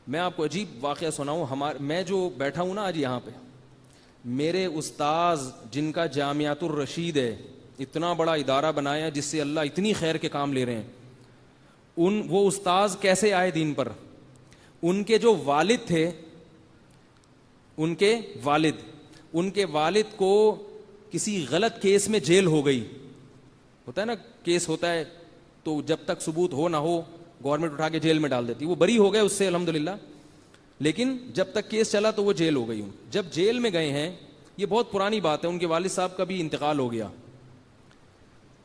میں آپ کو عجیب واقعہ سناؤں. میں جو بیٹھا ہوں نا آج یہاں پہ, میرے استاذ جن کا جامعۃ الرشید ہے, اتنا بڑا ادارہ بنایا جس سے اللہ اتنی خیر کے کام لے رہے ہیں, وہ استاذ کیسے آئے دین پر؟ ان کے جو والد تھے, ان کے والد کو کسی غلط کیس میں جیل ہو گئی. ہوتا ہے نا, کیس ہوتا ہے تو جب تک ثبوت ہو نہ ہو گورنمنٹ اٹھا کے جیل میں ڈال دیتی. وہ بری ہو گئے اس سے الحمدللہ, لیکن جب تک کیس چلا تو وہ جیل ہو گئی. جب جیل میں گئے ہیں, یہ بہت پرانی بات ہے, ان کے والد صاحب کا بھی انتقال ہو گیا,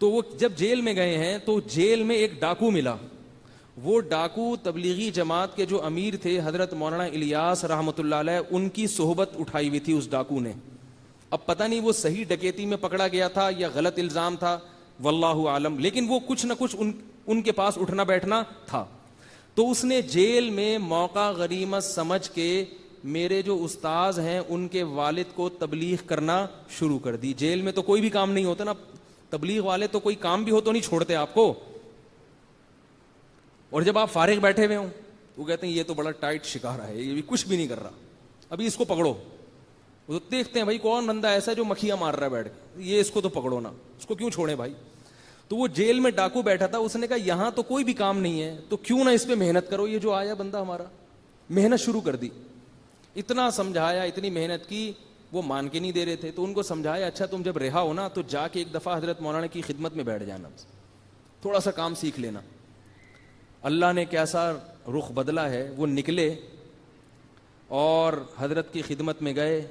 تو وہ جب جیل میں گئے ہیں تو جیل میں ایک ڈاکو ملا. وہ ڈاکو تبلیغی جماعت کے جو امیر تھے حضرت مولانا الیاس رحمۃ اللہ علیہ, ان کی صحبت اٹھائی ہوئی تھی اس ڈاکو نے. اب پتہ نہیں وہ صحیح ڈکیتی میں پکڑا گیا تھا یا غلط الزام تھا, واللہ عالم, لیکن وہ کچھ نہ کچھ ان کے پاس اٹھنا بیٹھنا تھا. تو اس نے جیل میں موقع غنیمت سمجھ کے میرے جو استاذ ہیں ان کے والد کو تبلیغ کرنا شروع کر دی. جیل میں تو کوئی بھی کام نہیں ہوتا نا, تبلیغ والے تو کوئی کام بھی ہو تو نہیں چھوڑتے آپ کو, اور جب آپ فارغ بیٹھے ہوئے ہوں وہ کہتے ہیں یہ تو بڑا ٹائٹ شکارا ہے, یہ بھی کچھ بھی نہیں کر رہا, ابھی اس کو پکڑو. وہ تو دیکھتے ہیں بھائی کون بندہ ایسا ہے جو مکھیاں مار رہا ہے بیٹھ کے, یہ اس کو تو پکڑو نا, اس کو کیوں چھوڑیں بھائی. تو وہ جیل میں ڈاکو بیٹھا تھا, اس نے کہا یہاں تو کوئی بھی کام نہیں ہے تو کیوں نہ اس پہ محنت کرو. یہ جو آیا بندہ ہمارا, محنت شروع کر دی. اتنا سمجھایا, اتنی محنت کی, وہ مان کے نہیں دے رہے تھے. تو ان کو سمجھایا اچھا تم جب رہا ہو نا تو جا کے ایک دفعہ حضرت مولانا کی خدمت میں بیٹھ جانا, تھوڑا سا کام سیکھ لینا. اللہ نے کیسا رخ بدلا ہے. وہ نکلے اور حضرت کی خدمت میں گئے,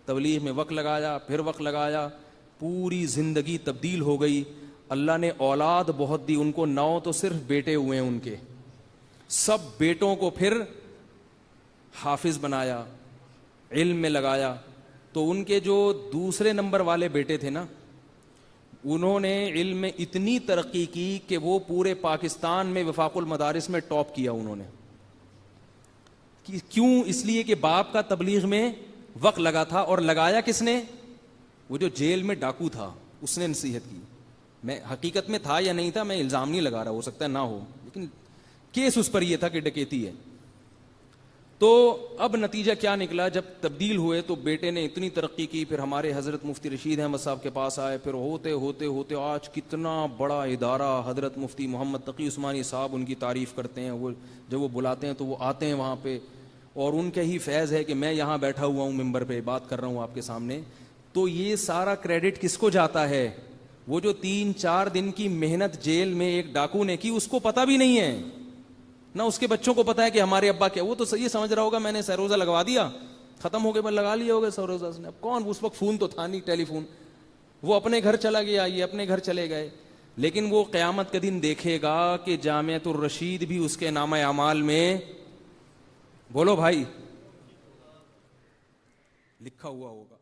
تبلیغ میں وقت لگایا, پھر وقت لگایا, پوری زندگی تبدیل ہو گئی. اللہ نے اولاد بہت دی ان کو, 9 تو صرف بیٹے ہوئے ہیں ان کے, سب بیٹوں کو پھر حافظ بنایا, علم میں لگایا. تو ان کے جو دوسرے نمبر والے بیٹے تھے نا, انہوں نے علم میں اتنی ترقی کی کہ وہ پورے پاکستان میں وفاق المدارس میں ٹاپ کیا انہوں نے. کیوں؟ اس لیے کہ باپ کا تبلیغ میں وقت لگا تھا. اور لگایا کس نے؟ وہ جو جیل میں ڈاکو تھا اس نے نصیحت کی. میں حقیقت میں تھا یا نہیں تھا میں الزام نہیں لگا رہا, ہو سکتا ہے نہ ہو, لیکن کیس اس پر یہ تھا کہ ڈکیتی ہے. تو اب نتیجہ کیا نکلا, جب تبدیل ہوئے تو بیٹے نے اتنی ترقی کی, پھر ہمارے حضرت مفتی رشید احمد صاحب کے پاس آئے, پھر ہوتے ہوتے ہوتے آج کتنا بڑا ادارہ. حضرت مفتی محمد تقی عثمانی صاحب ان کی تعریف کرتے ہیں, وہ جب وہ بلاتے ہیں تو وہ آتے ہیں وہاں پہ, اور ان کے ہی فیض ہے کہ میں یہاں بیٹھا ہوا ہوں ممبر پہ بات کر رہا ہوں آپ کے سامنے. تو یہ سارا کریڈٹ کس کو جاتا ہے؟ وہ جو 3-4 دن کی محنت جیل میں ایک ڈاکو نے کی, اس کو پتہ بھی نہیں ہے, نہ اس کے بچوں کو پتا ہے کہ ہمارے ابا کیا. وہ تو یہ سمجھ رہا ہوگا میں نے سروزہ لگوا دیا, ختم ہو گئے, میں لگا لیا ہوگا سروزہ نے. اب کون, اس وقت فون تو تھا نہیں, ٹیلی فون. وہ اپنے گھر چلا گیا, یہ اپنے گھر چلے گئے. لیکن وہ قیامت کے دن دیکھے گا کہ جامعۃ الرشید بھی اس کے نامہ اعمال میں, بولو بھائی, لکھا ہوا ہوگا.